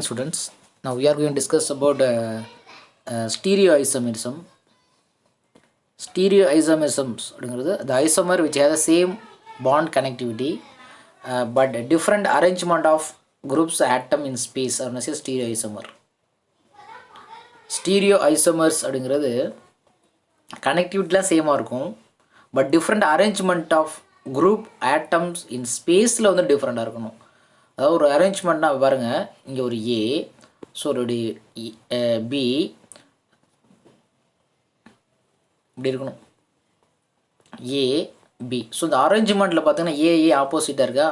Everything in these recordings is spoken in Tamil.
students. Now we are going to discuss about stereoisomerism. Stereoisomerisms அப்படிங்கிறது the isomer which has the same bond connectivity but different arrangement of groups atom in space are known as stereoisomer. Stereoisomers அப்படிங்கிறது கனெக்டிவிட்டிலாம் சேமாக இருக்கும் but different arrangement of group atoms in ஸ்பேஸில் வந்து டிஃப்ரெண்ட்டாக இருக்கணும். அதாவது ஒரு அரேஞ்ச்மெண்ட்னா பாருங்கள், இங்கே ஒரு ஏ, ஸோ ஒரு பி இப்படி இருக்கணும், ஏ பி. ஸோ இந்த அரேஞ்ச்மெண்ட்டில் பார்த்தீங்கன்னா ஏ ஆப்போசிட்டாக இருக்கா,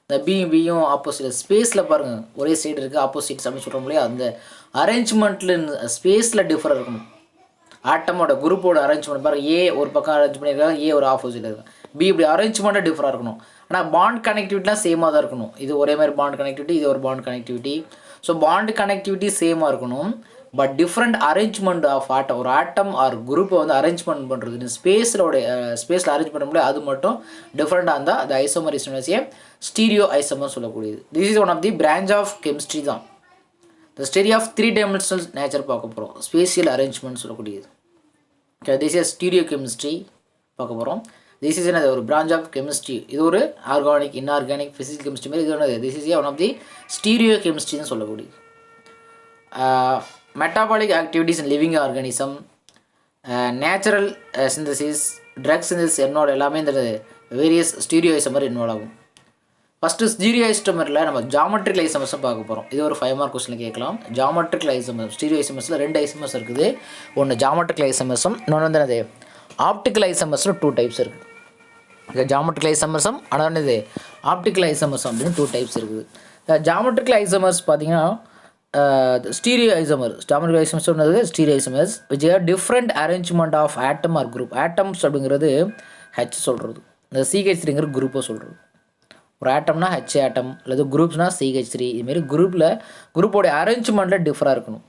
இந்த பியும் ஆப்போசிட் ஸ்பேஸில் பாருங்கள் ஒரே சைடு இருக்குது, ஆப்போசிட்ஸ் அப்படின்னு சொல்கிறோம் இல்லையா, அந்த அரேஞ்ச்மெண்ட்டில் ஸ்பேஸில் டிஃபர் இருக்கணும். ஆட்டமோட குரூப்போட அரேஞ்ச்மெண்ட் பாருங்கள், ஏ ஒரு பக்கம் அரேஞ்ச் பண்ணியிருக்காங்க, ஏ ஒரு ஆப்போசிட்டில் இருக்காங்க, பி இப்படி அரேஞ்ச்மெண்ட்டாக டிஃபராக இருக்கணும். ஆனால் பாண்ட் கனெக்டிவிட்டிலாம் சேமாக தான் இருக்கணும். இது ஒரே மாதிரி பாண்ட் கனெக்டிவிட்டி, இது ஒரு bond connectivity. So bond connectivity சேமாக இருக்கணும் but different arrangement of atom, ஒரு ஆட்டம் ஆர் குரூப்பை வந்து அரேஞ்ச்மெண்ட் பண்ணுறது ஸ்பேஸில் அரேஞ்ச் பண்ண முடியாது, அது மட்டும் டிஃப்ரெண்ட்டாக இருந்தால் அது ஐசோமரிசம் ஸ்டீரியோ ஐசோமர் சொல்லக்கூடியது. This is one of the branch of chemistry தான். இந்த ஸ்டடி ஆஃப் 3 dimensional நேச்சர் பார்க்க போகிறோம், ஸ்பேஷியல் அரேஞ்ச்மெண்ட் சொல்லக்கூடியது. Okay, this is stereo chemistry பார்க்க போகிறோம். திஸ் இஸ் என்னது, ஒரு பிரான்ச் ஆஃப் கெமிஸ்ட்ரி. இது ஒரு ஆர்கானிக், இன்ஆர்கானிக், ஃபிசிக்கல் கெமிஸ்ட்ரி மாதிரி இது ஒன்று. This is one of the stereo கெமிஸ்ட்ரின்னு சொல்லக்கூடியது. Metabolic activities in living organism, natural synthesis, drug synthesis என்னோட எல்லாமே இந்த வேரியஸ் ஸ்டீரியோ ஐசோமர் இன்வால்வ் ஆகும். ஃபஸ்ட்டு ஸ்டீரியோ ஐசோமரில் நம்ம ஜாமெட்ரிக்கல் ஐசோமர்ஸை பார்க்க போகிறோம். இது ஒரு 5 மார்க் கொஸ்டினில் கேட்கலாம். ஜாமெட்ரிக்கல் ஐசோமர், ஸ்டீரியோ ஐசோமர்ஸில் 2 ஐசோமர்ஸ் இருக்குது. ஒன்று ஜாமெட்ரிக்கல் ஐசோமர்ஸும், இன்னொன்று வந்து என்னது ஆப்டிக்கல் ஐசோமர்ஸில் 2 டைப்ஸ் இருக்குது. இந்த ஜாமெட்ரிக்கல் ஐசோமர்ஸும் ஆனால் இது ஆப்டிக்கல் ஐசோமர்ஸும் அப்படின்னு 2 டைப்ஸ் இருக்குது. ஜாமெட்ரிக்கல் ஐசோமர்ஸ் பார்த்தீங்கன்னா ஸ்டீரியோ ஐசோமர், ஜாமெட்ரிக்கல் ஐசோமர்ஸ் சொன்னது stereo isomers which are different arrangement of atom or group. Atoms அப்படிங்கிறது ஹெச் சொல்கிறது, இந்த CH3ங்கிற குரூப்பை சொல்கிறது. ஒரு ஆட்டம்னா ஹெச் ஆட்டம், அல்லது குரூப்ஸ்னால் CH3. இதுமாரி குரூப்போடைய அரேஞ்ச்மெண்ட்டில் டிஃபராக இருக்கணும்.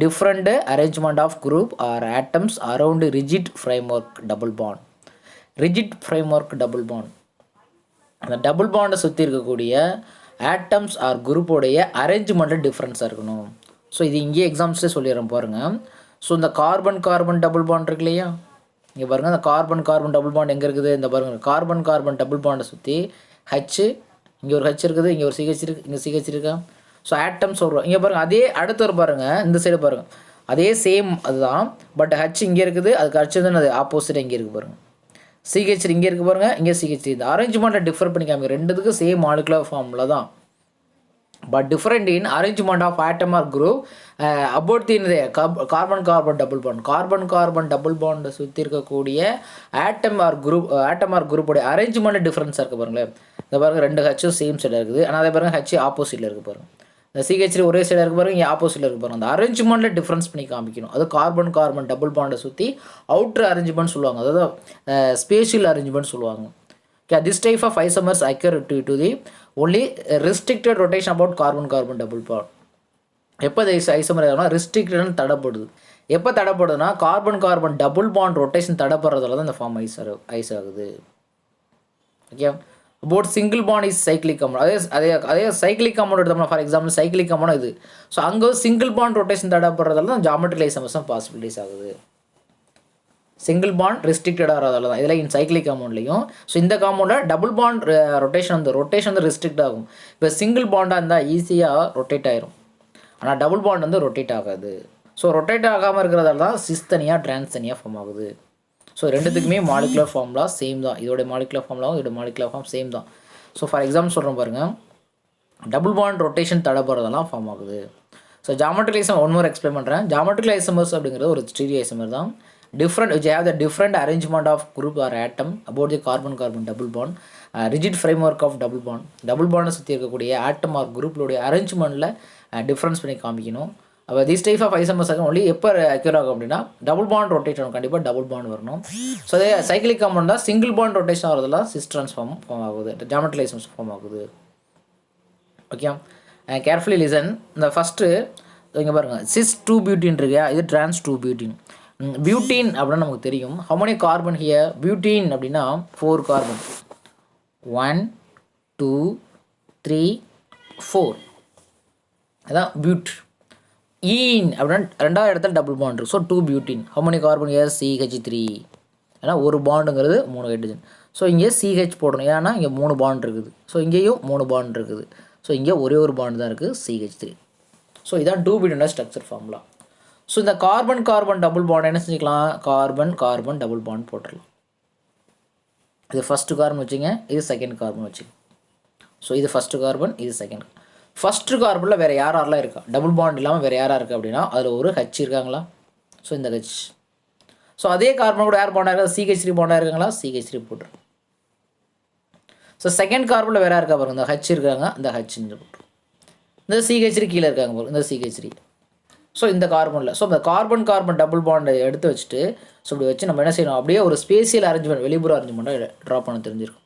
Different arrangement of group or atoms around rigid frame work double bond. Rigid frame work double bond, அந்த டபுள் பாண்டை சுற்றி இருக்கக்கூடிய ஆட்டம்ஸ் ஆர் குரூப்போடைய அரேஞ்ச்மெண்ட்டில் டிஃப்ரென்ஸாக இருக்கணும். ஸோ இது இங்கேயே எக்ஸாம்ஸ்லேயே சொல்லிடுறேன் பாருங்கள். ஸோ இந்த கார்பன் டபுள் பாண்ட் இருக்கு இல்லையா, இங்கே பாருங்கள், அந்த கார்பன் டபுள் பாண்ட் எங்கே இருக்குது, இந்த பாருங்கள் கார்பன் டபுள் பாண்டை சுற்றி ஹெச், இங்கே ஒரு ஹெச் இருக்குது, இங்கே ஒரு CH இருக்குது, இங்கே CH இருக்கா. ஸோ ஆட்டம்ஸ் சொல்கிறோம். இங்கே பாருங்கள், அதே அடுத்து ஒரு பாருங்கள், இந்த சைடு பாருங்கள், அதே சேம் அதுதான், பட் ஹெச் இங்கே இருக்குது, அதுக்கு அடுத்தது அது ஆப்போசிட் இங்கே இருக்குது பாருங்கள். CH இங்கே இருக்குது பாருங்கள், இங்கே CH. இந்த அரேஞ்ச்மெண்ட்டை டிஃபர் பண்ணி காமிக்க, ரெண்டுத்துக்கும் சேம் மாலிகுலர் ஃபார்முலா தான், but different in arrangement of atom or group about the carbon double bond. Carbon double பாண்டை சுற்றி இருக்கக்கூடிய ஆட்டம் ஆர் குரூப்போடைய அரேஞ்ச்மெண்ட் டிஃப்ரென்ஸாக இருக்குது பாருங்களேன். இந்த பாருங்கள், 2 ஹெச்சும் சேம் சைடாக இருக்குது, ஆனால் அதே பாருங்கள் ஹெச் ஆப்போசிட்டில் இருக்குது பாருங்கள். இந்த CH ஒரே சைடாக இருக்குது பாருங்கள், இங்கே ஆப்போசிட்டில் இருக்குது பாருங்கள். அந்த அரேஞ்ச்மெண்ட்டில் டிஃப்ரென்ஸ் பண்ணி காமிக்கணும். அது கார்பன் டபுள் பாண்டை சுற்றி அவுட்ரு அரேஞ்ச்மெண்ட் சொல்லுவாங்க, அதாவது ஸ்பேஷியல் அரேஞ்ச்மெண்ட் சொல்லுவாங்க. Okay, this type of isomers occur to the only restricted rotation about carbon double bond. எப்போ ஐசோமர் ஆகும்னா ரெஸ்ட்ரிக்டட்னு தடைப்படுது. எப்போ தடைப்படுதுன்னா கார்பன் டபுள் பாண்ட் ரொட்டேஷன் தடைப்படுறதால தான் இந்த ஃபார்ம் ஐஸ் ஆகுது. Okay, about single bond is cyclic compound. அதே சைக்ளிக் காம்பவுண்ட் எடுத்தோம்னா, ஃபார் எக்ஸாம்பிள் சைக்ளிக் காம்பவுண்ட் இது. ஸோ அங்கே சிங்கிள் பாண்ட் ரொட்டேஷன் தடைப்படுறதால தான் ஜாமெட்ரிக்கல் ஐசோமர்ஸ் தான் பாசிபிலிட்டிஸ் ஆகுது. சிங்கிள் பாண்ட் ரெஸ்ட்ரிக்டட் ஆகிறதால தான் இதில் இன் சைக்ளிக் காம்பவுண்ட்லையும். ஸோ இந்த காம்பவுண்டில் டபுள் பாண்ட் ரொட்டேஷன் வந்து ரெஸ்ட்ரிக்ட் ஆகும். இப்போ சிங்கிள் பாண்டாக இருந்தால் ஈஸியாக ரொட்டேட் ஆயிரும், ஆனால் டபுள் பாண்ட் வந்து ரொட்டேட் ஆகாது. ஸோ ரொட்டேட் ஆகாமல் இருக்கிறதால தான் சிஸ் தனியாக ட்ரான்ஸ் தனியாக ஃபார்ம் ஆகுது. ஸோ ரெண்டுத்துக்குமே மாலிகுலர் ஃபார்முலா சேம் தான். இதோட மாலிகுலர் ஃபார்முலாவும் இதோட மாலிகுலர் ஃபார்ம் சேம் தான். ஸோ ஃபார் எக்ஸாம்பிள் சொல்கிறேன் பாருங்கள், டபுள் பாண்ட் ரொட்டேஷன் தடைப்படுறதெல்லாம் ஃபார்ம் ஆகுது. So geometrical isomer one more explain பண்ணுறேன். ஜாமெட்ரிக்கல் ஐசோமர்ஸ் அப்படிங்கிறது ஒரு ஸ்டீரியோ ஐசோமர் தான். Different, which have the different arrangement of group or atom about the carbon double bond, rigid framework of double bond சுற்றி இருக்கக்கூடிய ஆட்டம் ஆர் குரூப்லோடைய அரேஞ்ச்மெண்ட்டில் டிஃப்ரென்ஸ் பண்ணி காமிக்கணும். அப்போ this type of isomers only எப்போ அக்யூர் ஆகும் அப்படின்னா டபுள் பாண்ட் ரொட்டேட் ஆகும், கண்டிப்பாக டபுள் பாண்ட் வரணும். ஸோ அதே சைக்கிளிக் காம்பவுண்ட் தான் சிங்கிள் பாண்ட் ரொட்டேஷன் ஆகிறதுலாம் சிஸ் ட்ரான்ஸ்ஃபார்ம் ஆகுது, ஜாமெட்ரிக்கல் ஐசோமர்ஸ் ஃபார்ம் ஆகுது. Okay, carefully listen. இந்த ஃபஸ்ட்டு இங்கே பாருங்கள், சிஸ் 2 பியூட்டின் இருக்கு, இது ட்ரான்ஸ் 2 பியூட்டின். பியூட்டீன் அப்படின்னா நமக்கு தெரியும். how many carbon here? Butene அப்படின்னா 4 கார்பன், 1 2 3 4. அதான் பியூட். ஈன் அப்படின்னா ரெண்டாவது இடத்துல டபுள் பாண்ட் இருக்குது. So 2 butene. how many carbon here? CH3. ஏன்னா ஒரு பாண்டுங்கிறது 3 ஹைட்ரஜன். ஸோ இங்கே CH போடணும், ஏன்னா இங்கே 3 பாண்ட் இருக்குது. ஸோ இங்கேயும் 3 பாண்ட் இருக்குது. ஸோ இங்கே ஒரே ஒரு பாண்ட் தான் இருக்குது, CH3. ஸோ இதான் 2 பியூட்டினோட ஸ்ட்ரக்சர் ஃபார்முலா. ஸோ இந்த கார்பன் கார்பன் டபுள் பாண்ட் என்ன செஞ்சுக்கலாம், கார்பன் கார்பன் டபுள் பாண்ட் போட்டுடலாம். இது ஃபஸ்ட்டு கார்பன் வச்சுங்க, இது செகண்ட் கார்பன் வச்சுங்க. ஸோ இது ஃபஸ்ட்டு கார்பன், இது செகண்ட். ஃபஸ்ட்டு கார்பனில் வேறு யாரெல்லாம் இருக்கா, டபுள் பாண்ட் இல்லாமல் வேறு யாராக இருக்குது அப்படின்னா அதில் ஒரு ஹச் இருக்காங்களா. ஸோ இந்த ஹச். ஸோ அதே கார்பன் கூட யார் பாண்டாக இருக்கா, CH3 பாண்டாக இருக்காங்களா, CH3 போட்டுரு. ஸோ செகண்ட் கார்பனில் வேறு இருக்கா பாருங்கள், இந்த ஹச் இருக்காங்க, இந்த ஹச் போட்டுரு. இந்த CH3 கீழே இருக்காங்க பாருங்கள், இந்த CH3. ஸோ இந்த கார்பனில், ஸோ இந்த கார்பன் கார்பன் டபுள் பாண்டை எடுத்து வச்சுட்டு, ஸோ இப்படி வச்சு நம்ம என்ன செய்யணும், அப்படியே ஒரு ஸ்பேஷியல் அரேஞ்ச்மெண்ட், வெளிப்புற அரேஞ்ச்மெண்ட்டாக ட்ரா பண்ண தெரிஞ்சிருக்கும்.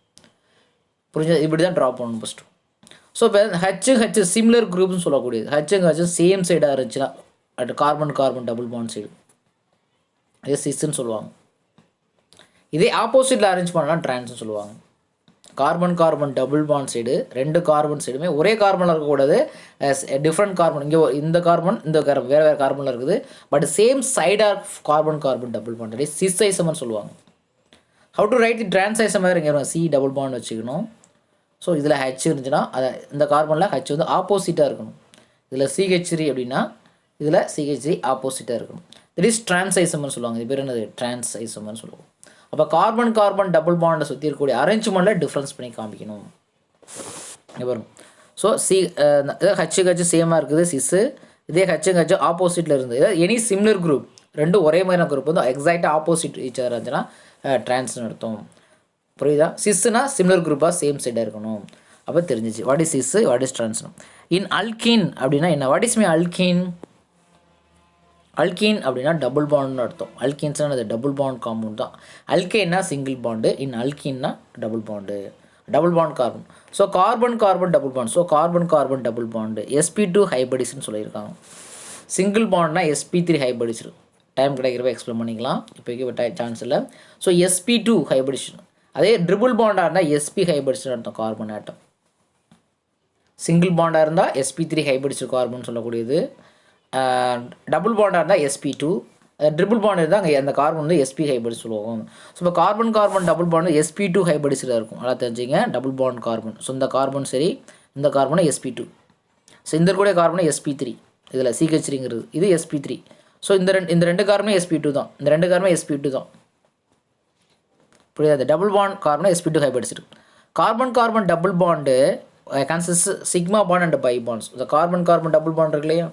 புரிஞ்சது? இப்படி தான் ட்ரா பண்ணணும் ஃபஸ்ட்டு. ஸோ இப்போ ஹச் சிமிலர் குரூப்னு சொல்லக்கூடியது. ஹச் சேம் சைடாக இருந்துச்சுன்னா at carbon carbon double bond side, இதே சிஸ்ன்னு சொல்லுவாங்க. இதே ஆப்போசிட்டில் அரேஞ்ச் பண்ணலாம் ட்ரான்ஸ்னு சொல்லுவாங்க. Carbon carbon double bond side, ரெண்டு கார்பன் சைடுமே ஒரே கார்பனில் இருக்கக்கூடாது, டிஃப்ரெண்ட் கார்பன். இங்கே இந்த கார்பன் இந்த கார்பன் வேறு வேறு கார்பனில் இருக்குது, but same side of carbon carbon double bond, அதே சிஸ் ஐசமர்னு சொல்லுவாங்க. How to write the trans isomer, இங்கே C டபுள் பாண்ட் வச்சுக்கணும். ஸோ இதில் ஹச் இருந்துச்சுன்னா அதை இந்த கார்பனில் ஹச் வந்து ஆப்போசிட்டாக இருக்கணும். இதில் CH3 அப்படின்னா இதில் CH3 ஆப்போசிட்டாக இருக்கணும். திட் இஸ் ட்ரான்ஸ் ஐசமர்னு சொல்லுவாங்க. இது பேர் என்னது, ட்ரான்ஸ் ஐசமர்னு சொல்லுவோம். அப்போ கார்பன் கார்பன் டபுள் பாண்டை சுற்றி இருக்கக்கூடிய அரேஞ்ச்மெண்ட்டில் டிஃப்ரென்ஸ் பண்ணி காமிக்கணும். இங்கே வரும். ஸோ ஹச் சேமாக இருக்குது சிஸ்ஸு, இதே ஹச் ஆப்போசிட்டில் இருந்தது. எனி சிமிலர் குரூப், ரெண்டும் ஒரே மாதிரியான குரூப் வந்து எக்ஸாக்டாக ஆப்போசிட் ஈச் இருந்துச்சுன்னா ட்ரான்ஸ்னு அர்த்தம். புரியுதா? சிஸ்ஸுனா சிமிலர் குரூப்பாக சேம் சைடாக இருக்கணும். அப்போ தெரிஞ்சிச்சு what is cis, what is ட்ரான்ஸ்னு. இன் அல்கீன் அப்படின்னா என்ன, what is me alkene? Alkene அப்படின்னா டபுள் பாண்டுன்னு அர்த்தம். அல்கீன்ஸ்னால் அது டபுள் பாண்ட் காம்பவுண்ட் தான். அல்கேன்னா சிங்கிள் பாண்டு, இன் அல்கீன்னா double bond, double bond carbon. So carbon carbon double bond, so carbon carbon double bond sp2 ஹைபிரிட்ஸ்னு சொல்லியிருக்காங்க. சிங்கிள் பாண்ட்னா sp3 ஹைபிரிட்ஸ். டைம் கிடைக்கிறப்ப எக்ஸ்பிளைன் பண்ணிக்கலாம், இப்போக்கி சான்ஸ் இல்லை. So sp2 hybrids. அதே ட்ரிபிள் பாண்டாக இருந்தால் sp ஹைபிரிட்ஸ்னு அர்த்தம், கார்பன் ஆட்டம். சிங்கிள் பாண்டாக இருந்தால் sp3 ஹைபிரிட்ஸ் கார்பன் சொல்லக்கூடியது. டபுள் பாண்டாக இருந்தால் sp2, ட்ரிபிள் பாண்ட் இருந்தால் அங்கே அந்த கார்பன் வந்து sp ஹைபிரிட் சொல்லுவோம். ஸோ இப்போ carbon carbon double bond sp2 ஹைபிரிட்ஸில் இருக்கும், நல்லா தெரிஞ்சுங்க. டபுள் பாண்ட் கார்பன், ஸோ இந்த கார்பன் சரி, இந்த கார்பனை sp2. ஸோ இந்த கூட கார்பனை sp3, இதில் CH3ங்கிறது இது sp3. ஸோ இந்த ரெண்டு கார்பனும் sp2 தான், இந்த ரெண்டு கார்பனும் sp2 தான். புரியாது? Double bond carbon sp2 hybrids இருக்குது. Carbon carbon double bond consist sigma bond and pi bonds. இந்த கார்பன் கார்பன் டபுள் பாண்ட் இருக்கு இல்லையா,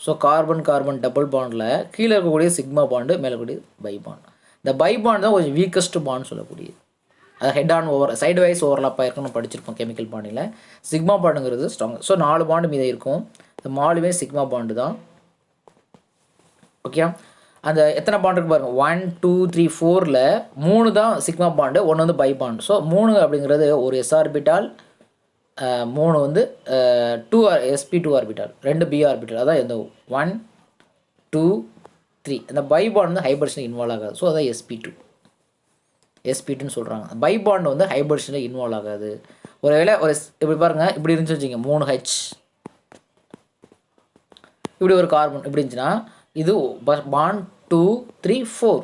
ஸோ கார்பன் கார்பன் டபுள் பாண்டில் கீழே இருக்கக்கூடிய சிக்மா பாண்டு, மேலே இருக்கக்கூடிய பை பாண்ட். இந்த பை பாண்ட் தான் கொஞ்சம் வீக்கஸ்ட் பாண்ட் சொல்லக்கூடியது. அது head on over side wise overlap ஆயிருக்கும், படிச்சிருப்போம் கெமிக்கல் பாண்டில். சிக்மா பாண்டுங்கிறது ஸ்ட்ராங். ஸோ 4 பாண்டு மீது இருக்கும், இந்த 4மே சிக்மா பாண்டு தான். ஓகே, அந்த எத்தனை பாண்ட் இருக்கு பாருங்கள், 1 2 3 4ல் 3 தான் சிக்மா பாண்டு, 1 வந்து பை பாண்ட். ஸோ 3 அப்படிங்கிறது ஒரு s ஆர்பிட்டால், 3 வந்து 2 sp2 ஆர்பிட்டால், 2 b ஆர்பிட்டால். அதான் இந்த 1 2 3 அந்த பை பாண்ட் வந்து ஹைபிரிட்ஸில் இன்வால்வ் ஆகாது. ஸோ அதான் sp2ன்னு சொல்கிறாங்க. பை பாண்ட் வந்து ஹைபிரிட்ஸில் இன்வால்வ் ஆகாது. ஒரு வேளை ஒரு இப்படி பாருங்கள், இப்படி இருந்துச்சு வச்சுங்க, 3H, இப்படி ஒரு கார்பன் இப்படி இருந்துச்சுன்னா இது பாண்ட் 2 3 4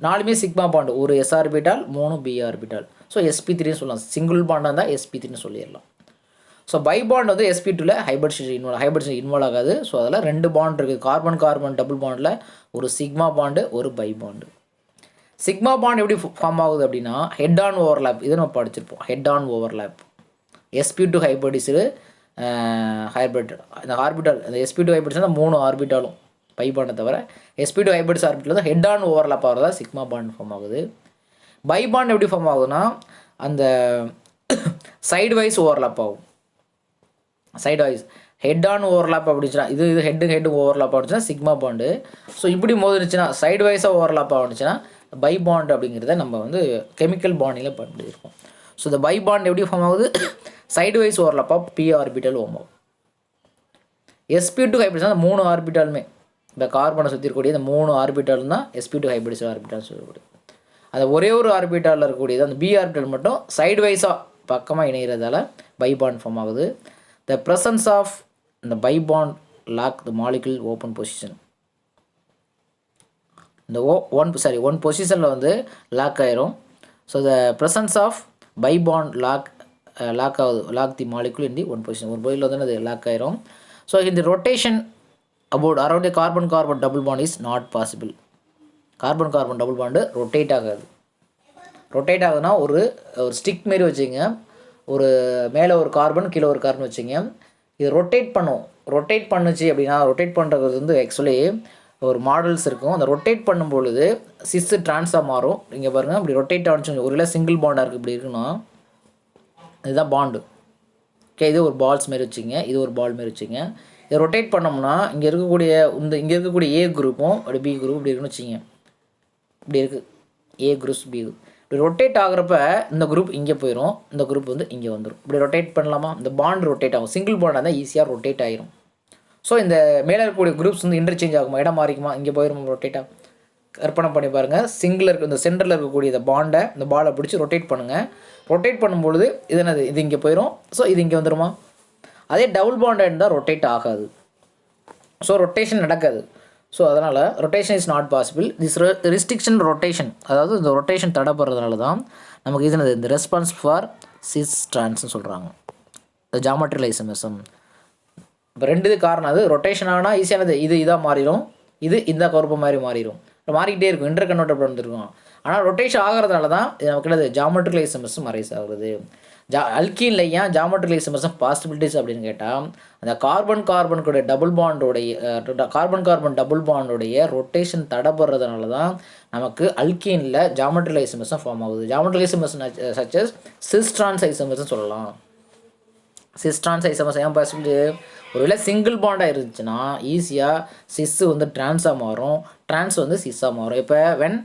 4மே சிக்மா பாண்டு, ஒரு s orbital 3 b orbital. So sp3ன்னு சொல்லலாம். சிங்கிள் பாண்டாக இருந்தால் sp3ன்னு சொல்லிடலாம். ஸோ பை பாண்ட் வந்து sp2ல ஹைபிரிட்ஸ் இன்வால்வ் ஆகாது. ஸோ அதில் 2 பாண்ட் இருக்குது. கார்பன் கார்பன் டபுள் பாண்டில் ஒரு சிக்மா பாண்டு, ஒரு பை பாண்டு. சிக்மா பாண்ட் எப்படி ஃபார்ம் ஆகுது அப்படின்னா ஹெட் ஆன் ஓவர்லேப், இதை நம்ம படிச்சிருப்போம். Head on overlap sp2 hybrids hybrid, இந்த ஆர்பிட்டால், இந்த sp2 ஹைபிரிட்ஸ் தான் 3 ஆர்பிட்டாலும் பை பாண்டை தவிர sp2 ஹைபிரிட்ஸ் ஆர்பிட்டில் தான் ஹெட் ஆன் ஓவர்லேப் ஆகிறதா சிக்மா பாண்ட் ஃபார்ம் ஆகுது. பை பாண்ட் எப்படி ஃபார்ம் ஆகுதுன்னா அந்த சைடு வைஸ் ஓவர்லேப் ஆகும். Side wise head on overlap அப்படிச்சுன்னா இது ஹெட்டு ஓவர்லேப் ஆகிடுச்சுன்னா சிக்மா பாண்டு. ஸோ இப்படி மோதிருச்சுன்னா சைடு வைஸாக ஓவர்லேப் ஆகிடுச்சுன்னா பை பாண்ட் அப்படிங்கிறத நம்ம வந்து கெமிக்கல் பாண்டில் பண்ணியிருக்கோம். ஸோ இந்த பை பாண்ட் எப்படி ஃபார்ம் ஆகுது, side wise overlap of p orbital form ஆகும். sp2 ஹைபிரிட்ஸ் அந்த 3 ஆர்பிட்டாலுமே, இந்த கார்பனை சுற்றி இருக்கக்கூடிய இந்த 3 ஆர்பிட்டால் தான் sp2 ஹைபிரிட்ஸ் ஆர்பிட்டால் சொல்லக்கூடிய. அந்த ஒரே ஒரு ஆர்பிட்டாலில் இருக்கக்கூடியது அந்த b ஆர்பிட்டால் மட்டும் சைடு வைஸாக பக்கமாக இணைகிறதால பை பாண்ட் ஃபார்ம் ஆகுது. த ப்ரெசன்ஸ் ஆஃப் இந்த pi bond lock the molecule open position. இந்த ஒன் பொசிஷனில் வந்து லாக் ஆயிரும். So the presence of pi bond lock ஆகுது, lock the molecule in the one position. ஒரு பொருளில் வந்து அது லாக் ஆயிரும். ஸோ இந்த rotation about around a carbon carbon double bond is not possible. Carbon carbon double bond rotate ஆகாது. ரொட்டேட் ஆகுதுன்னா ஒரு ஸ்டிக் மாரி வச்சுங்க, ஒரு மேலே ஒரு கார்பன் கீழே ஒரு கார்பன் வச்சுங்க. இது ரொட்டேட் பண்ணும். ரொட்டேட் பண்ணுச்சு அப்படின்னா, ரொட்டேட் பண்ணுறது வந்து ஆக்சுவலி ஒரு மாடல்ஸ் இருக்கும். அந்த ரொட்டேட் பண்ணும்பொழுது சிஸ்ஸு ட்ரான்ஸாக மாறும். இங்கே பாருங்கள், இப்படி ரொட்டேட் ஆகிடுச்சு. ஒரு இல்லை சிங்கிள் பாண்டாக இருக்குது, இப்படி இருக்குன்னா இதுதான் பாண்டு. ஓகே, இது ஒரு பால்ஸ் மாரி வச்சுங்க, இது ஒரு பால் மாரி வச்சுங்க. இதை ரொட்டேட் பண்ணோம்னா இங்கே இருக்கக்கூடிய ஏ குரூப்பும் அப்படி பி குரூப் இப்படி இருக்குன்னு வச்சுங்க. இப்படி இருக்குது ஏ குரூப்ஸ் பி. இப்படி ரொட்டேட் ஆகிறப்ப இந்த குரூப் இங்கே போயிடும், இந்த குரூப் வந்து இங்கே வந்துடும். இப்படி ரொட்டேட் பண்ணலாமா? இந்த பாண்ட் ரொட்டேட் ஆகும். சிங்கிள் பாண்டாக இருந்தால் ஈஸியாக ரொட்டேட் ஆகிரும். ஸோ இந்த மேலே இருக்கக்கூடிய குரூப்ஸ் வந்து இன்டர்சேஞ்ச் ஆகுமா, இடம் மாறிக்குமா, இங்கே போயிடும் ரொட்டேட்டாக. கற்பனை பண்ணி பாருங்கள், சிங்கிள் இருக்க இந்த சென்டரில் இருக்கக்கூடிய இந்த பாலை பிடிச்சி ரொட்டேட் பண்ணுங்கள். ரொட்டேட் பண்ணும்பொழுது இது என்னது, இது இங்கே போயிடும். ஸோ இது இங்கே வந்துடுமா? அதே டபுள் பாண்டாக இருந்தால் ரொட்டேட் ஆகாது. ஸோ ரொட்டேஷன் நடக்காது. ஸோ அதனால் rotation is not possible. This restriction rotation, அதாவது இந்த ரொட்டேஷன் தடைப்படுறதுனால தான் நமக்கு இது இந்த ரெஸ்பான்ஸ் ஃபார் சிஸ் ட்ரான்ஸ்னு சொல்கிறாங்க. இந்த ஜாமெட்ரிக்கல் ஐசோமர்சம். இப்போ ரெண்டு காரணம். அது ரொட்டேஷன் ஆனால் ஈஸியானது, இது இதாக மாறிடும், இது இந்த கருப்பு மாதிரி மாறிடும், மாறிக்கிட்டே இருக்கும், இன்டர் கன்வெர்ட்டபிள் வந்துருக்கும். ஆனால் ரொட்டேஷன் ஆகிறதுனால தான் இது நமக்கு என்னது ஜாமெட்ரிக்கல் ஐசோமர்சம் அரைஸ் ஆகுது. அல்கீன்ல ஏன் ஜாமெட்ரிக்கல் ஐசோமர்சம் பாசிபிலிட்டிஸ் அப்படின்னு கேட்டால், அந்த கார்பன் கார்பனுடைய டபுள் பாண்டோடைய ரொட்டேஷன் தடைப்படுறதுனால தான் நமக்கு அல்கீனில் ஜாமெட்ரிக்கல் ஐசோமர்சம் ஃபார்ம் ஆகுது. Geometrical isomerism such as cis trans isomerism சொல்லலாம். சிஸ் ட்ரான்ஸ் ஐசோமர்சம் ஏன் பாசிபிள்? ஒருவேளை சிங்கிள் பாண்டாக இருந்துச்சுன்னா ஈஸியாக சிஸ்ஸு வந்து ட்ரான்ஸாக மாறும், ட்ரான்ஸ் வந்து சிஸ்ஸாக மாறும். இப்போ வென்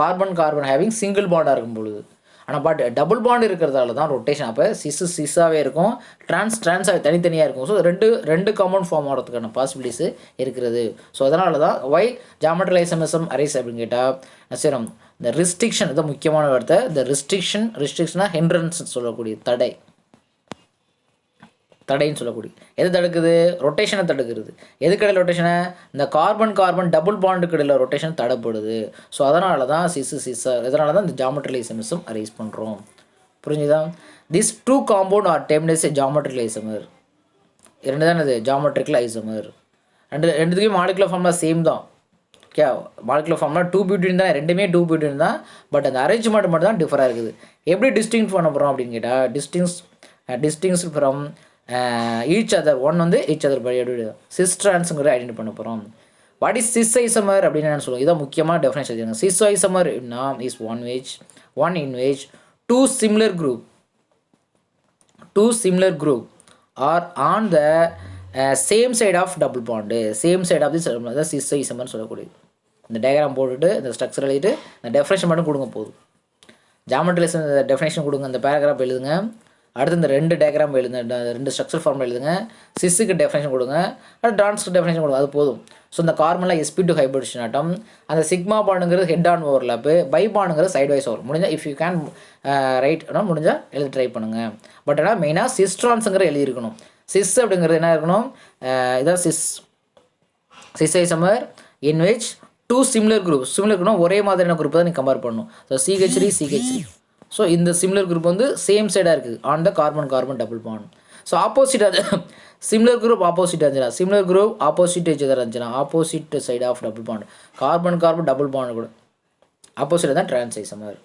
கார்பன் ஹேவிங் சிங்கிள் பாண்டாக இருக்கும் பொழுது. ஆனால் பட் டபுள் பாண்ட் இருக்கிறதால தான் ரொட்டேஷன். அப்போ சிஸ்ஸாகவே இருக்கும், ட்ரான்ஸாக தனித்தனியாக இருக்கும். ஸோ ரெண்டு காம்பவுண்ட் ஃபார்ம் ஆகிறதுக்கான பாசிபிலிட்டிஸ் இருக்கிறது. ஸோ அதனால தான் ஒய் ஜாமெட்ரிக்கல் ஐசோமர்சம் அரைஸ் அப்படின்னு கேட்டால் சரி, இந்த ரெஸ்ட்ரிக்ஷன் இதான் முக்கியமான வார்த்தை. இந்த ரெஸ்ட்ரிக்ஷனாக ஹிண்ட்ரன்ஸ் சொல்லக்கூடிய தடைன்னு சொல்லக்கூடிய எது தடுக்குது? ரொட்டேஷனை தடுக்கிறது. எதுக்கடையில் ரொட்டேஷனை? இந்த கார்பன் டபுள் பாண்டுக்கு இடையில் ரொட்டேஷன் தடைப்படுது. ஸோ அதனால தான் இதனால தான் இந்த ஜாமெட்ரிக்கல் ஐசோமர்சம் அரைஸ் பண்ணுறோம். புரிஞ்சுதா? This two compound are termed as a geometrical isomer. இரண்டு தான் இது ஜாமெட்ரிக்கல் ஐசோமர். ரெண்டுத்துக்கும் மாலிகுலர் ஃபார்முலா சேம் தான். ஓகே, மாலிகுலர் ஃபார்முலா 2 தான், ரெண்டுமே 2 தான். பட் அந்த அரேஞ்ச்மெண்ட் மட்டும் தான் டிஃபராக இருக்குது. எப்படி டிஸ்டிங்க் பண்ண போகிறோம் அப்படின்னு கேட்டால், டிஸ்டிங்ஸ் ஃப்ரம் ஈச் அதர். ஒன் வந்து ஈச் அதர் படி எப்படி சிஸ் ட்ரான்ஸுங்கிற ஐடென்டி பண்ண போகிறோம். வாட் இஸ் சிஸ் ஐசோமர் அப்படின்னு என்ன சொல்லுவோம்? இதான் முக்கியமான டெஃபினேஷன் வச்சுருக்காங்க. Sis isomer is one in which two similar group are on the same side of double bond. Same side of this sis isomer சொல்லக்கூடியது. இந்த டயக்ராம் போட்டுட்டு இந்த ஸ்ட்ரக்சர் எழுதிட்டு இந்த டெஃபினேஷன் மட்டும் கொடுங்க போதும். ஜாமெட்ரிக்கல் டெஃபினேஷன் கொடுங்க, அந்த பேராகிராஃப் எழுதுங்க. அடுத்து இந்த ரெண்டு டயக்ராம் எழுதுங்க, ரெண்டு ஸ்ட்ரக்சர் ஃபார்முலா எழுதுங்க. சிஸ்ஸுக்கு டெஃபினேஷன் கொடுங்க, அடுத்து ட்ரான்ஸ்க்கு டெஃபினேஷன் கொடுங்க, அது போதும். ஸோ இந்த கார்பனில் sp2 ஹைபிரிடேஷன் ஆட்டம், அந்த சிக்மா பாண்டுங்கிறது ஹெட் ஆன் ஓவர்லாப்பு, பை பாண்டுங்கிறது சைட் வைஸ் ஓவர். முடிஞ்சால் இஃப் யூ கேன் ரைட் ஆனால் முடிஞ்சால் எழுதி ட்ரை பண்ணுங்கள். பட் ஆனால் மெயினாக சிஸ்ட்ரான்ஸுங்கிற எழுதியிருக்கணும். சிஸ் அப்படிங்கிறது என்ன இருக்கணும்? இதான் sis isomer in which two similar groups ஒரே மாதிரியான குரூப் தான் நீங்கள் கம்பேர் பண்ணணும். So CH3. ஸோ இந்த சிமிலர் குரூப் வந்து சேம் சைடாக இருக்குது on the carbon double bond. So ஆப்போசிட்டாக சிமிலர் குரூப் ஆப்போசிட்டாக இருந்துச்சுன்னா, சிமிலர் குரூப் ஆப்போசிட் எதாக இருந்துச்சுன்னா, opposite side of double bond, carbon double bond கூட ஆப்போசிட்டாக தான் trans isomer.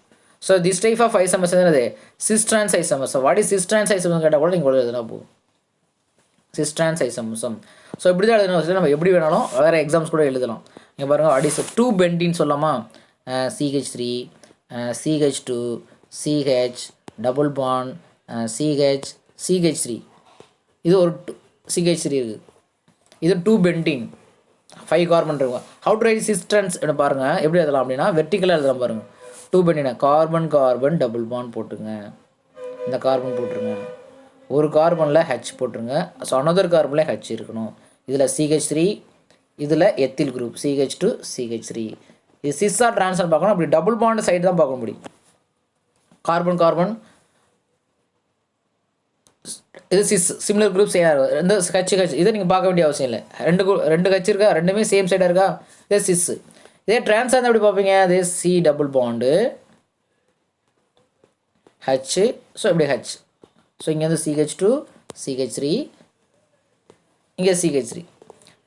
So this type of isomers என்னது? Cis trans isomer. So what is cis trans isomer கேட்டால் கூட நீங்கள் எழுதுனா போகும், சிஸ் ட்ரான்ஸ் ஐசோமர்சம். ஸோ இப்படி தான் எழுதணும். நம்ம எப்படி வேணாலும் வேறு எக்ஸாம்ஸ் கூட எழுதலாம். இங்கே பாருங்கள், வாட் இஸ் 2 பெண்டின்னு சொல்லாமா? CH3, CH2, CH double bond, CH3. இது ஒரு CH3 இருக்குது. இது 2 பென்டீன், 5 கார்பன் இருக்கும். How to write cis trans பாருங்கள் எப்படி எழுதலாம் அப்படின்னா, வெர்டிக்கலாக எழுதலாம் பாருங்கள். 2 பென்டீனை கார்பன் டபுள் பாண்ட் போட்டுங்க, இந்த கார்பன் போட்டுருங்க, ஒரு கார்பனில் H போட்டுருங்க. ஸோ அனதர் கார்பனில் H இருக்கணும். இதில் CH3, இதில் எத்தில் குரூப் CH2, CH3. இது சிஸ்ஸாக ட்ரான்ஸ்ஃபர் பார்க்கணும். அப்படி டபுள் பாண்ட் சைடு தான் பார்க்க முடியும். கார்பன் இது சிமிலர் குரூப் இந்த கட்சி இதை நீங்கள் பார்க்க வேண்டிய அவசியம் இல்லை. ரெண்டு கட்சி இருக்கா, ரெண்டுமே சேம் சைடாக இருக்கா, இது சிஸ். இதே ட்ரான்ஸாக இருந்தால் எப்படி பார்ப்பீங்க, அதே C double bond H, so இப்படி ஹச். ஸோ இங்கே வந்து CH2 CH3, இங்கே CH3,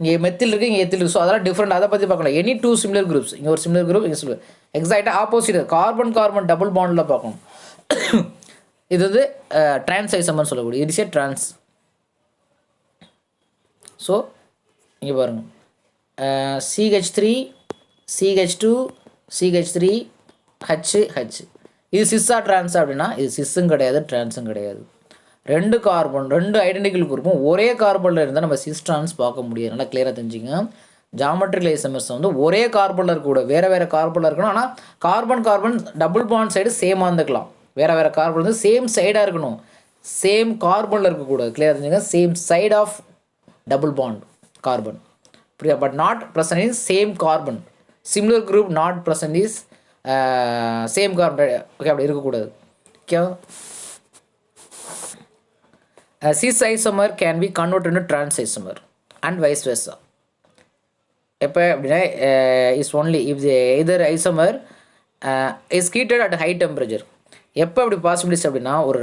இங்கே மெத்தில் இருக்குது, இங்கே எத்தில் இருக்குது. ஸோ அதெல்லாம் டிஃப்ரெண்ட், அதை பற்றி பார்க்கலாம். எனி டூ சிமிலர் குரூப்ஸ், இங்கே ஒரு சிமிலர் குரூப், இங்கே சிமிலர், எக்ஸாக்டாக ஆப்போசிட் கார்பன் கார்பன் டபுள் பாண்டில் பார்க்கணும். இது வந்து ட்ரான்ஸ் ஐசோமர்னு சொல்லக்கூடிய, it is a trans. So இங்கே பாருங்கள், CH3 CH2 CH3 HH. இது சிஸ்ஸா ட்ரான்ஸா அப்படின்னா இது சிஸ்ஸும் கிடையாது, ட்ரான்ஸும் கிடையாது. ரெண்டு கார்பன், ரெண்டு ஐடென்டிக்கல் குரூப்பும் ஒரே கார்பனில் இருந்தால் நம்ம சிஸ் ட்ரான்ஸ் பார்க்க முடியாது. நல்லா கிளியராக தெரிஞ்சுங்க. ஜாமெட்ரிக்கல் ஐசோமர்ஸ் வந்து ஒரே கார்பனில் இருக்கக்கூடாது, வேறு வேறு கார்பனில் இருக்கணும். ஆனால் carbon carbon double bond side சேமாக இருந்துக்கலாம். வேறு வேறு கார்பன் வந்து சேம் சைடாக இருக்கணும், சேம் கார்பனில் இருக்கக்கூடாது. கிளியராக தெரிஞ்சுங்க. Same side of double bond carbon, புரியா? But not present is same carbon. Similar group not present is same carbon. Okay, அப்படி இருக்கக்கூடாது. Okay, cis isomer can be converted into trans isomer and vice versa. எப்போ அப்படின்னா is only if the either isomer is heated at high temperature. எப்போ அப்படி பாசிபிலிட்டிஸ் அப்படின்னா ஒரு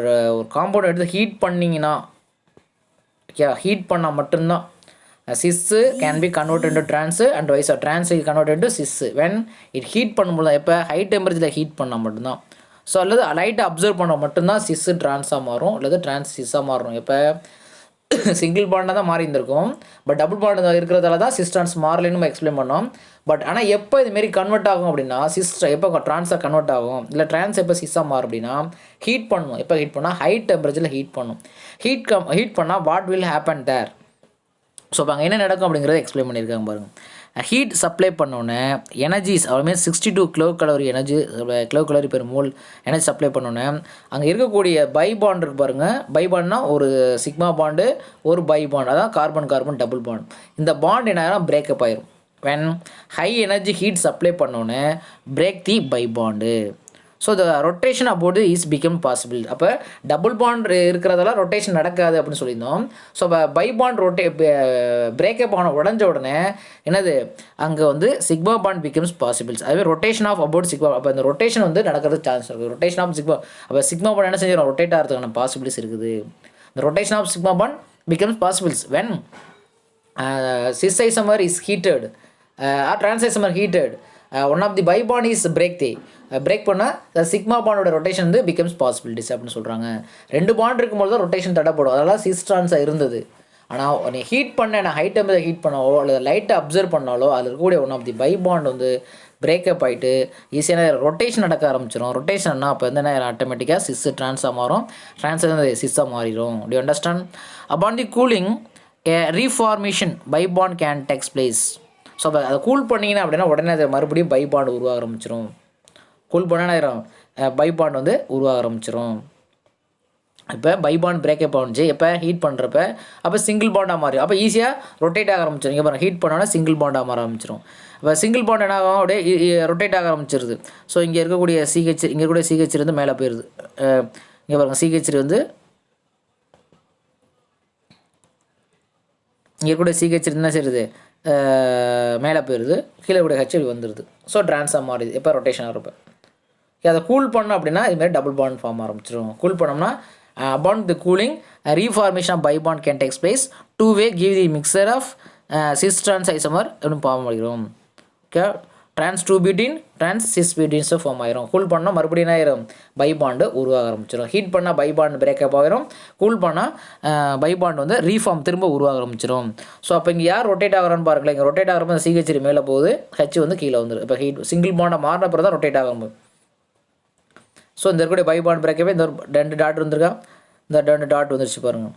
காம்பவுண்ட் எடுத்து ஹீட் பண்ணிங்கன்னா, ஓகே, ஹீட் பண்ணால் மட்டும்தான் cis can be convert into trans and வைஸா trans convert into cis when it heat பண்ணும்போது. எப்போ ஹை டெம்பரேச்சரில் ஹீட் பண்ணால் மட்டும்தான். ஸோ அல்லது லைட்டை அப்சர்வ் பண்ண மட்டும்தான் சிஸ்ஸு ட்ரான்ஸாக மாறும், அல்லது ட்ரான்ஸ் சிஸ்ஸாக மாறும். இப்போ சிங்கிள் பாண்டாக தான் மாறி இருந்திருக்கும், பட் டபுள் பாண்டு இருக்கிறதால தான் சிஸ் ட்ரான்ஸ் மாறலைன்னு நம்ம எக்ஸ்பிளைன் பண்ணோம். பட் ஆனால் எப்போ இதுமாரி கன்வெர்ட் ஆகும் அப்படின்னா, சிஸ் எப்போ ட்ரான்ஸாக கன்வெர்ட் ஆகும், இல்லை ட்ரான்ஸ் எப்போ சிஸ்ஸாக மாறும் அப்படின்னா ஹீட் பண்ணும். எப்போ ஹீட் பண்ணால் ஹை டெம்பரேச்சரில் ஹீட் பண்ணும். ஹீட் பண்ணால் what will happen there. So இப்போ அங்கே என்ன நடக்கும் அப்படிங்கிறத எக்ஸ்பிளைன் பண்ணியிருக்காங்க பாருங்கள். ஹீட் சப்ளை பண்ணோன்னே எனர்ஜிஸ் அவ்வளோமே 62 kilocalorie energy, kilocalorie per mole energy supply பண்ணோன்னே அங்கே இருக்கக்கூடிய பை பாண்ட் இருக்குது பாருங்கள். பை பாண்ட்னா ஒரு சிக்மா பாண்டு, ஒரு பை பாண்ட், அதான் கார்பன் கார்பன் டபுள் பாண்ட். இந்த பாண்ட் என்ன ஆகிடும், பிரேக்கப் ஆயிரும். When high energy heat supply பண்ணோன்னே break the pi bond. So the rotation about is become possible. அப்போ டபுள் பாண்ட் இருக்கிறதால ரொட்டேஷன் நடக்காது அப்படின்னு சொல்லியிருந்தோம். ஸோ பை பாண்ட் பிரேக்கப் ஆன உடஞ்ச உடனே என்னது, அங்கே வந்து சிக்மா பாண்ட் பிகம்ஸ் பாசிபிள்ஸ். அதுவே ரொட்டேஷன் ஆஃப் அபவுட் சிக்மா. அப்போ இந்த ரொட்டேஷன் வந்து நடக்கிறதுக்கு சான்ஸ் இருக்குது. ரொட்டேஷன் ஆஃப் சிக்மா, அப்போ சிக்மா பாண்ட் என்ன செஞ்சிடும், ரொட்டேட் ஆகிறதுக்கான பாசிபிலிட்டிஸ் இருக்குது. இந்த rotation of sigma bond becomes possibles when cis isomer is heated or trans isomer heated. One of the bi bond is break பண்ணால் த சிக்மா பாண்டோட ரொட்டேஷன் வந்து பிகம்ஸ் பாசிபிலிட்டிஸ் அப்படின்னு சொல்கிறாங்க. ரெண்டு பாண்ட் இருக்கும்போது தான் ரொட்டேஷன் தடைப்படும், அதெல்லாம் சிஸ் ட்ரான்ஸாக இருந்தது. ஆனால் நீ ஹீட் பண்ண, நான் ஹை டெம்பரேச்சர் ஹீட் பண்ணாலோ அல்லது லைட்டை அப்சர்வ் பண்ணாலோ அதில் இருக்கக்கூடிய one of the pi bond வந்து பிரேக்கப் ஆகிட்டு ஈஸியான ரொட்டேஷன் நடக்க ஆரம்பிச்சிடும். ரொட்டேஷன்னா அப்போ வந்து என்ன ஆட்டோமேட்டிக்காக சிஸ் ட்ரான்ஸாக மாறும், ட்ரான்ஸ் வந்து சிஸ்ஸாக மாறிடும். To understand? Upon the cooling reformation by bond can takes place. So அப்போ அதை கூல் பண்ணிங்கன்னா அப்படின்னா உடனே அதை மறுபடியும் பை பாண்ட் உருவாக ஆரம்பிச்சிடும். கூல் பண்ணாயிரும் பை பாண்ட் வந்து உருவாக ஆரம்பிச்சிடும். இப்போ பை பாண்ட் பிரேக்கப் ஆகிச்சு எப்போ ஹீட் பண்ணுறப்ப, அப்போ சிங்கிள் பாண்டாக மாறிடும். அப்போ ஈஸியாக ரொட்டேட் ஆக ஆரம்பிச்சிடும். இங்கே பாருங்கள், ஹீட் பண்ணோன்னா சிங்கிள் பாண்டாக மாற ஆரம்பிச்சிடும். இப்போ சிங்கிள் பாண்ட் என்ன ஆகும், அப்படியே ரொட்டேட் ஆக ஆரம்பிச்சிருது. ஸோ இங்கே இருக்கக்கூடிய CH, இங்கே இருக்கக்கூடிய CH வந்து மேலே போயிடுது. இங்கே பாருங்கள், CH வந்து இங்கே கூட CH என்ன செய்யுது, மேலே போயிடுது, கீழே கூட ஹெச் வந்துடுது. ஸோ ட்ரான்ஸாக மாறிடுது எப்போ ரொட்டேஷன் ஆகிறப்ப. அதை கூல் பண்ணோம் அப்படின்னா இதுமாதிரி டபுள் பாண்ட் ஃபார்ம் ஆரம்பிச்சிடும். கூல் பண்ணோம்னா upon the cooling reformation of pi bond can takes place. Two way give the mixture of cis trans isomer அப்படின்னு ஃபார்ம் ஆகிடும். ஓகே, ட்ரான்ஸ் 2 பியூட்டின் ட்ரான்ஸ் 6 பியூட்டின்ஸை ஃபார்ம் ஆகிரும். கூல் பண்ணால் மறுபடியும் என்ன ஆயிரும், பை பாண்டு உருவாக ஆரம்பிச்சிடும். ஹீட் பண்ணால் பை பாண்ட் பிரேக்கப் ஆகிரும். கூல் பண்ணால் பை பாண்ட் வந்து ரீஃபார்ம் திரும்ப உருவாக ஆரம்பிச்சிடும். ஸோ அப்போ இங்கே யார் ரொட்டேட் ஆகிறான்னு பாருங்களேன். இங்கே ரொட்டேட் ஆகிறப்ப CH மேலே போகுது, ஹெச் வந்து கீழே வந்துடும். இப்போ ஹீட் சிங்கிள் பாண்டை மாறின பிறகு தான் ரொட்டேட் ஆகும். ஸோ இந்த இருக்கக்கூடிய பை பாண்ட் பிரேக்கப்பே இந்த 2 டாட் வந்துருக்கா, இந்த 2 டாட் வந்துருச்சு பாருங்கள்,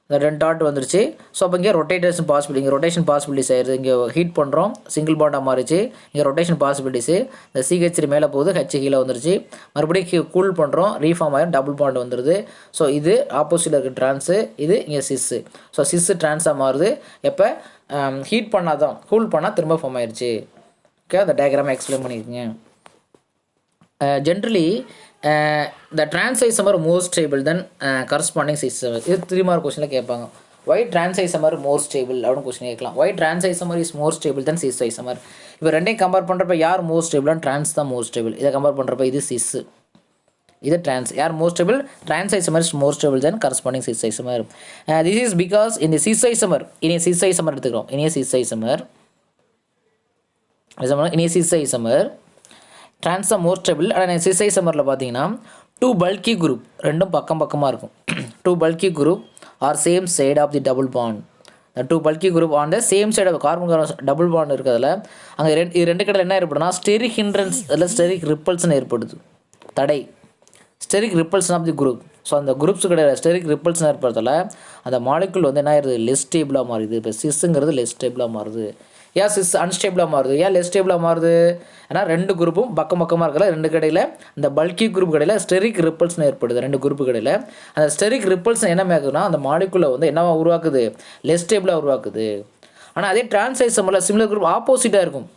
இந்த 2 டாட் வந்துருச்சு. ஸோ அப்போ இங்கே ரொட்டேஷன் பாசிபிலிட்டி, இங்கே ரொட்டேஷன் பாசிபிலிட்டிஸ் ஆயிடுது. இங்கே ஹீட் பண்ணுறோம், சிங்கிள் பாண்டாக மாறிச்சு, இங்கே ரொட்டேஷன் பாசிபிலிட்டிஸு. இந்த CH மேலே போகுது, ஹெச் கீழே வந்துருச்சு. மறுபடியும் கூல் பண்ணுறோம், ரீஃபார்ம் ஆகிடும், டபுள் பாண்ட் வந்துடுது. ஸோ இது ஆப்போசிட்டில் இருக்க ட்ரான்ஸு, இது இங்கே சிஸ்ஸு. ஸோ சிஸ்ஸு ட்ரான்ஸாக மாறுது எப்போ ஹீட் பண்ணால் தான். கூல் பண்ணால் திரும்ப ஃபார்ம் ஆயிடுச்சு. ஓகே, அந்த டயக்ராமை எக்ஸ்பிளைன் பண்ணியிருக்கீங்க. Generally the trans isomer more stable than corresponding cis isomer. இது 3 மார்க் கொஸ்டினில் கேட்பாங்க. why trans isomer more stable அப்படின்னு கொஸ்டின் கேட்கலாம். why trans isomer is more stable than cis isomer. இப்போ ரெண்டையும் கம்பேர் பண்ணுறப்ப யார் மோர் ஸ்டேபிளாக trans தான் மோர் ஸ்டேபிள். இதை கம்பேர் பண்ணுறப்ப இது cis, இது trans. யார் மோர் stable? trans isomer is more stable than corresponding cis isomer. This is because in the cis isomer, in a cis isomer எடுத்துக்கிறோம். in a cis isomer trans are more stable. ஆனால் cis isomerல பார்த்தீங்கன்னா 2 bulky group ரெண்டும் பக்கம் பக்கமாக இருக்கும். 2 bulky group are same side of the double bond. The 2 bulky group on the same side of carbon double bond இருக்கிறதுல அங்கே ரெண்டு கடையில் என்ன ஏற்படுதுன்னா ஸ்டெரிக் ஹிண்ட்ரன்ஸ் இல்லை ஸ்டெரிக் ரிப்பல்ஷன் ஏற்படுது. தடை steric repulsion of the group. So அந்த குரூப்ஸ் கிடையாது ஸ்டெரிக் ரிப்பல்ஷன் ஏற்படுறதால அந்த மாலிகுல் வந்து என்ன ஆயிருது? லெஸ் ஸ்டேபிளாக மாறுது. இப்போ சிஸ்ஸுங்கிறது லெஸ் ஸ்டேபிளாக மாறுது. ஏன் சிஸ் அன்ஸ்டேபிளாக மாறுது? ஏன் லெஸ் ஸ்டேபிளாக மாறுது? ஏன்னா ரெண்டு குரூப்பும் பக்கம் பக்கமாக இருக்கல, ரெண்டு கடையில் இந்த பல்கி குரூப் கடையில் ஸ்டெரிக் ரிப்பல்ஷன் ஏற்படுது. ரெண்டு குரூப்பு கடையில் அந்த ஸ்டெரிக் ரிப்பல்ஷன் என்ன ஆகுதுன்னா அந்த மாலிகுலை வந்து என்னவா உருவாக்குது? லெஸ் ஸ்டேபிளாக உருவாக்குது. ஆனால் அதே டிரான்ஸ் ஐசோமரில் சிமிலர் குரூப் ஆப்போசிட்டாக இருக்கும்.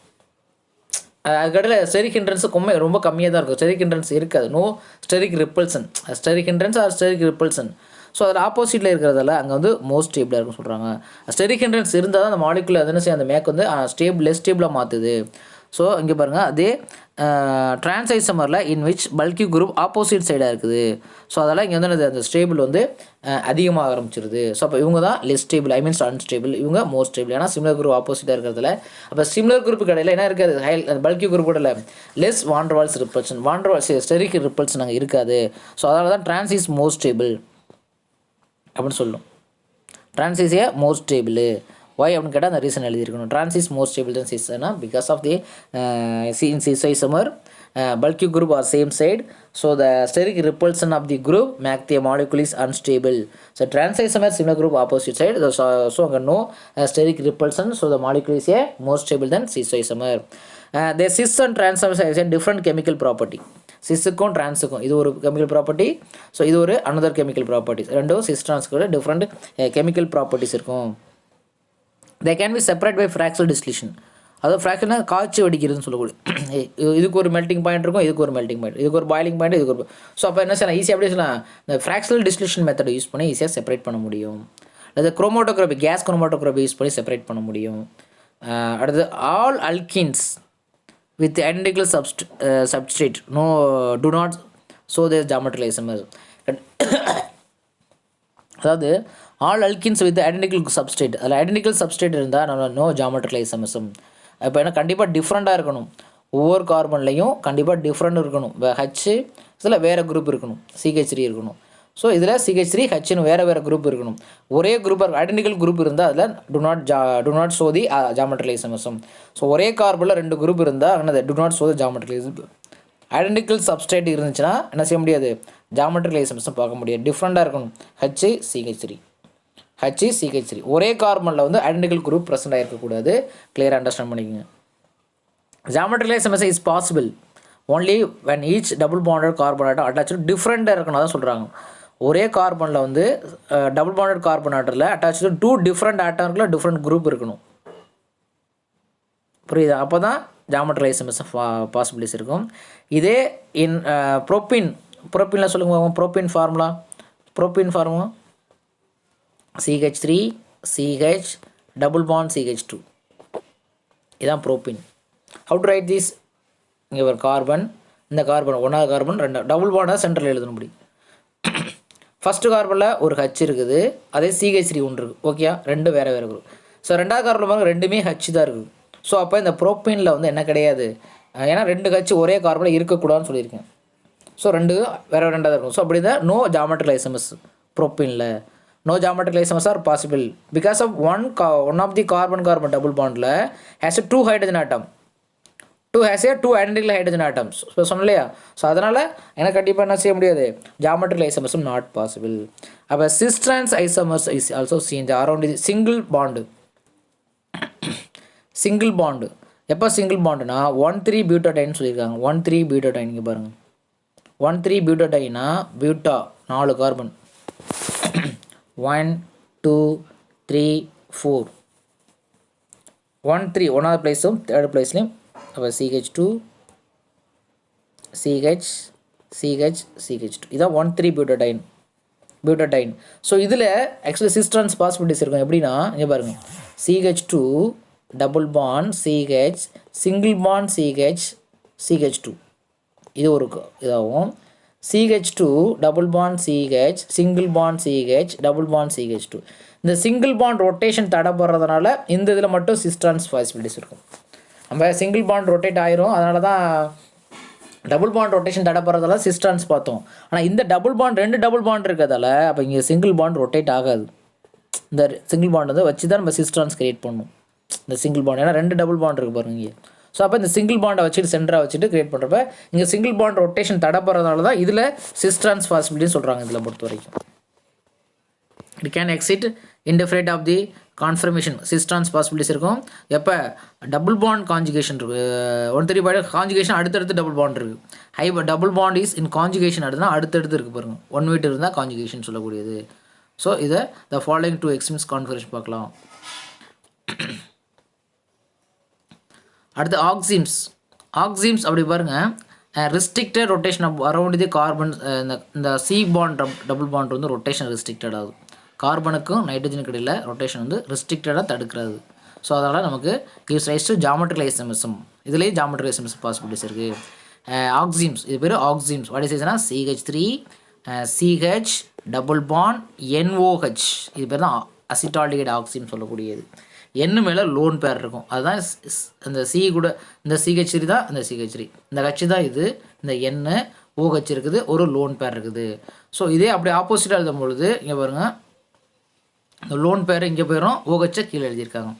அதுக்கடையில் ஸ்டெரிக் ஹிண்ட்ரன்ஸ் ரொம்ப கம்மியாக தான் இருக்கும். ஸ்டெரிக் ஹிண்ட்ரன்ஸ் இருக்காது. No steric repulsion. Steric hindrance or steric repulsion. So அதில் ஆப்போசிட்டில் இருக்கிறதால அங்கே வந்து மோஸ்ட் ஸ்டேபிளாக இருக்குன்னு சொல்கிறாங்க. ஸ்டெரிக் ஹிண்ட்ரன்ஸ் இருந்தால் தான் அந்த மாலிகுல் அது என்ன செய்யும்? அந்த மேக் வந்து லெஸ் ஸ்டேபிளாக மாற்றுது. ஸோ இங்கே பாருங்கள் அதே ட்ரான்ஸ் ஐசோமரில் in which bulky group opposite சைடாக இருக்குது. ஸோ அதெல்லாம் இங்கே வந்து அந்த ஸ்டேபிள் வந்து அதிகமாக ஆரம்பிச்சிருது. ஸோ அப்போ இவங்க தான் less stable, I means unstable. இவங்க மோஸ்ட் ஸ்டேபிள். ஏன்னா சிமிலர் குரூப் ஆப்போசிட்டாக இருக்கிறதுல. அப்போ சிமிலர் குரூப் கடையில் என்ன இருக்காது? பல்கி குரூப் கூட இல்லை, less van der Waals repulsion, van der Waals steric repulsion அங்கே இருக்காது. ஸோ அதனால தான் ட்ரான்ஸ் இஸ் மோஸ்ட் ஸ்டேபிள் அப்படின்னு சொல்லும். Trans is a most stable. Why அப்படின்னு கேட்டால் அந்த ரீசன் எழுதியிருக்கணும். Trans is most stable than சிஸ்னா because of the in cis isomer bulky group are same side, so the steric repulsion of the group make the molecule is unstable. So trans isomer similar group opposite side, so no steric repulsion, so the molecule is a more stable than cis isomer. The cis and trans is a different chemical property. சிஸ்ஸுக்கும் ட்ரான்ஸுக்கும் இது ஒரு கெமிக்கல் ப்ராப்பர்ட்டி, ஸோ இது ஒரு அனதர் கெமிக்கல் ப்ராப்பர்ட்டிஸ். ரெண்டும் சிஸ் ட்ரான்ஸ்க்கு டிஃப்ரெண்ட் கெமிக்கல் ப்ராப்பர்ட்டிஸ் இருக்கும். They can be separate by fractional distillation. அதாவது ஃப்ராக்சல்னா காய்ச்சி வடிக்கிறதுன்னு சொல்லக்கூடிய. இதுக்கு ஒரு மெல்ட்டிங் பாயிண்ட் இருக்கும், இதுக்கு ஒரு மெல்ட்டிங் பாயிண்ட், இதுக்கு ஒரு பாயிலிங் பாயிண்ட், இதுக்கு ஒரு. ஸோ அப்போ என்ன செய்யலாம்? ஈஸியாக அப்படியே சொல்லலாம், இந்த ஃப்ராக்சல் டிஸ்டிலேஷன் மெத்தடை யூஸ் பண்ணி ஈஸியாக செப்பரேட் பண்ண முடியும். அது குரோமோட்டோகிராபி, கேஸ் குரோமோட்டோகிராபி யூஸ் பண்ணி செப்பரேட் பண்ண முடியும். அடுத்து all alkynes with identical substrate do not show their geometrical isomer. அதாவது all alkynes with identical substate, அதில் ஐடென்டிக்கல் சப்ஸ்டேட் இருந்தால் நம்ம நோ ஜாமெட்ரிக்கல் ஐசோமர்ஸும். இப்போ ஏன்னா கண்டிப்பாக டிஃப்ரெண்ட்டாக இருக்கணும். ஒவ்வொரு கார்பன்லையும் கண்டிப்பாக டிஃப்ரெண்ட் இருக்கணும். ஹச் இதில் வேறு குரூப் இருக்கணும், CH3 இருக்கணும். ஸோ இதில் CH3 ஹச்னு வேறு குரூப் இருக்கணும். ஒரே குரூப் ஐடென்டிக்கல் குரூப் இருந்தால் அதில் do not show the geometrical ஐசோமர்ஸும். ஸோ ஒரே கார்பனில் ரெண்டு குரூப் இருந்தால் என்னது? Do not show the geometrical. Identical substrate இருந்துச்சுன்னா என்ன செய்ய முடியாது? ஜாமெட்ரிக்கல் ஐசோமர்ஸும் பார்க்க முடியாது. டிஃப்ரெண்ட்டாக இருக்கணும். HCH3 ஒரே கார்பனில் வந்து ஐடென்டிக்கல் குரூப் ப்ரெசென்ட் ஆகிருக்கக்கூடாது. கிளியராக அண்டர்ஸ்டாண்ட் பண்ணிக்கோங்க. Geometrical isomers is possible only when each double bonded carbon atom attached டிஃப்ரெண்ட்டாக இருக்கணும் தான் சொல்கிறாங்க. ஒரே கார்பனில் வந்து டபுள் பாண்டட் கார்பன் ஆட்டமில் அட்டாச்சு 2 டிஃப்ரெண்ட் ஆட்டம்ல டிஃப்ரெண்ட் குரூப் இருக்கணும். புரியுதா? அப்போ தான் ஜாமெட்ரிக்கல் ஐசோமர்ஸ் பாசிபிலிட்டிஸ் இருக்கும். இதே இன் ப்ரோப்பீனில் சொல்லுங்க. Propene formula CH3 CH double bond CH2. இதுதான் propene. How to right this? இங்கே ஒரு கார்பன், இந்த கார்பன் ஒன்றாவது கார்பன், ரெண்டாவது டபுள் பாண்டாக சென்டரில் எழுதணும். முடி ஃபஸ்ட்டு கார்பனில் ஒரு ஹச் இருக்குது, அதே CH3 ஒன்று இருக்குது. ஓகே, ரெண்டு வேறு குரூப். ஸோ ரெண்டாவது கார்பனில் பாருங்கள் ரெண்டுமே ஹச் தான் இருக்குது. ஸோ அப்போ இந்த ப்ரோப்பீனில் வந்து என்ன கிடையாது? ஏன்னா 2 ஹச் ஒரே கார்பனில் இருக்கக்கூடாதுன்னு சொல்லியிருக்கேன். ஸோ வேறு ரெண்டாவது இருக்கும். ஸோ அப்படி தான் நோ ஜாமெட்ரிக்கல் ஐசோமர்ஸ் ப்ரோப்பீனில். No geometrical isomers are possible because of one of the carbon double பாண்டில் has 2 hydrogen atom, 2 has a 2 identical hydrogen atoms. So சொன்னலையா? ஸோ அதனால் எனக்கு கண்டிப்பாக என்ன செய்ய முடியாது? ஜாமெட்ரிக்கல் ஐசோமர்ஸும் நாட் பாசிபிள். அப்போ cis trans isomers is also seen around இது சிங்கிள் பாண்டு. எப்போ சிங்கிள் பாண்டுனா 1,3 பியூட்டோடைன் சொல்லியிருக்காங்க. 1,3 பியூட்டோடைன் இங்கே பாருங்கள். 1,3 பியூட்டோடைனா பியூட்டா 4 கார்பன் 1 2 3 4 1 3 ஒன்றாவது பிளேஸும் தேர்ட் பிளேஸ்லையும். அப்போ CH2 CH CH2 இதான் 1,3 பியூட்டடைன். ஸோ இதில் ஆக்சுவலி சிஸ் ட்ரான்ஸ் பாசிபிலிட்டிஸ் இருக்கும். எப்படின்னா இங்கே பாருங்கள், CH2 double bond CH single bond CH2 இது ஒரு இதாகும். CH2 double bond CH single bond CH double bond CH2. இந்த சிங்கிள் பாண்ட் ரொட்டேஷன் தடைப்படுறதுனால இந்த இதில் மட்டும் சிஸ் ட்ரான்ஸ் பாசிபிலிட்டிஸ் இருக்கும். நம்ம சிங்கிள் பாண்ட் ரொட்டேட் ஆயிரும், அதனால தான் டபுள் பாண்ட் ரொட்டேஷன் தடைப்படுறதால சிஸ் ட்ரான்ஸ் பார்த்தோம். ஆனால் இந்த டபுள் பாண்ட் 2 டபுள் பாண்ட் இருக்கிறதால அப்போ இங்கே சிங்கிள் பாண்ட் ரொட்டேட் ஆகாது. இந்த சிங்கிள் பாண்ட் வந்து வச்சு தான் நம்ம சிஸ் ட்ரான்ஸ் கிரியேட் பண்ணணும். இந்த சிங்கிள் பாண்ட் ஏன்னா 2 டபுள் பாண்ட் இருக்குது பாருங்க இங்கே. ஸோ அப்போ இந்த சிங்கிள் பாண்டை வச்சுட்டு சென்டராக வச்சுட்டு கிரியேட் பண்ணுறப்ப இங்கே சிங்கிள் பாண்ட் ரொட்டேஷன் தடைப்படுறதால தான் இதில் சிஸ் ட்ரான்ஸ் பாசிபிலிட்டின்னு சொல்கிறாங்க. இதில் பொறுத்த வரைக்கும் it can exist indefinite of the conformation cis trans possibilities இருக்கும். எப்போ டபுள் பாண்ட் கான்ஜுகேஷன் இருக்குது, 1,3 பாயிண்ட் கான்ஜுகேஷன் அடுத்தடுத்து டபுள் பாண்ட் இருக்குது. Double bond is in conjugation அடுத்துனா அடுத்தடுத்து இருக்குது பாருங்கள். 1 மீட்டர் இருந்தால் கான்ஜுகேஷன் சொல்லக்கூடியது. ஸோ இதை த ஃபாலோயிங் 2 எக்ஸ்ட்ரீம்ஸ் கான்ஃபர்மேஷன் பார்க்கலாம். அடுத்து ஆக்சிம்ஸ் அப்படி பாருங்கள், restricted rotation around the carbon. இந்த சி பாண்ட் டபுள் பாண்ட் வந்து ரொட்டேஷன் ரெஸ்ட்ரிக்டட் ஆகுது. கார்பனுக்கும் நைட்ரஜனுக்கு இடையில் ரொட்டேஷன் வந்து ரெஸ்ட்ரிக்டடாக தடுக்கிறது. ஸோ அதனால் நமக்கு gives rise to geometrical isomerism. இதுலேயே ஜாமெட்ரிக்கல் ஐசோமர்சம் பாசிபிலிட்டிஸ் இருக்குது. ஆக்சிம்ஸ் இது பேர் ஆக்சிம்ஸ். வாட் இஸ் இஸ்னா CH3 CH double bond NOH. இது பேர் தான் அசிட்டால்டிகைட் ஆக்சிம் சொல்லக்கூடியது. எண்ணு மேலே லோன் பேர் இருக்கும். அதுதான் இந்த சி கூட இந்த CH3 தான் இந்த CH3, இந்த கட்சி தான் இது. இந்த எண்ணு OH இருக்குது, ஒரு லோன் பேர் இருக்குது. ஸோ இதே அப்படி ஆப்போசிட்டாக எழுதும் பொழுது இங்கே பாருங்கள், இந்த லோன் பேர் இங்கே போயிடும், OH கீழே எழுதியிருக்காங்க.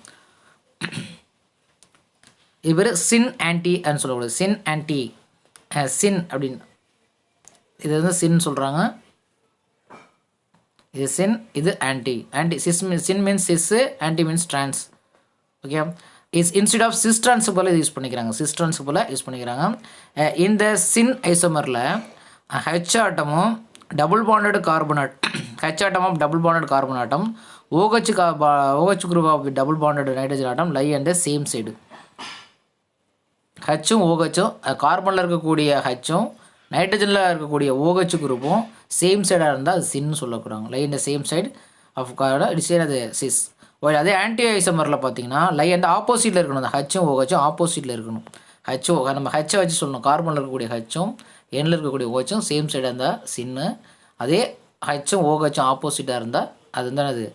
இது பேர் சின் ஆன்டி அப்படின்னு சொல்லக்கூடாது. சின் அப்படின்னு இது வந்து சின் சொல்கிறாங்க. இது சின், இது anti. Syn means cis, anti means trans. Okay, is instead of cis trans போல் இது யூஸ் பண்ணிக்கிறாங்க. சிஸ் ட்ரான்ஸு போல் யூஸ் பண்ணிக்கிறாங்க. இந்த சின் ஐசோமரில் H ஆட்டமும் double bonded carbon H atom double bonded carbon atom OH group of double bonded nitrogen atom lie and same side. ஹச்சும் OHும் கார்பனில் இருக்கக்கூடிய ஹச்சும் நைட்ரஜனில் இருக்கக்கூடிய OH குரூப்பும் சேம் சைடாக இருந்தால் அது சின்னு சொல்லக்கூடாங்க. லை இந்த சேம் சைடு ஆஃப் டிசைன் அது சிஸ். அதே ஆன்டி ஐசோமரில் பார்த்தீங்கன்னா லை அந்த ஆப்போசிட்டில் இருக்கணும். அந்த ஹச்சும் OHும் ஆப்போசிட்டில் இருக்கணும். நம்ம ஹச்சை வச்சு சொல்லணும். கார்பனில் இருக்கக்கூடிய ஹச்சும் எண்ணில் இருக்கக்கூடிய OHும் சேம் சைடாக இருந்தால் சின்னு. அதே ஹச்சும் OHும் ஆப்போசிட்டாக இருந்தால் அது வந்து அது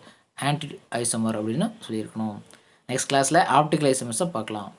ஆன்டி ஐசோமர் அப்படின்னு சொல்லியிருக்கணும். நெக்ஸ்ட் கிளாஸில் ஆப்டிக்கல் ஐசோமர்ஸை பார்க்கலாம்.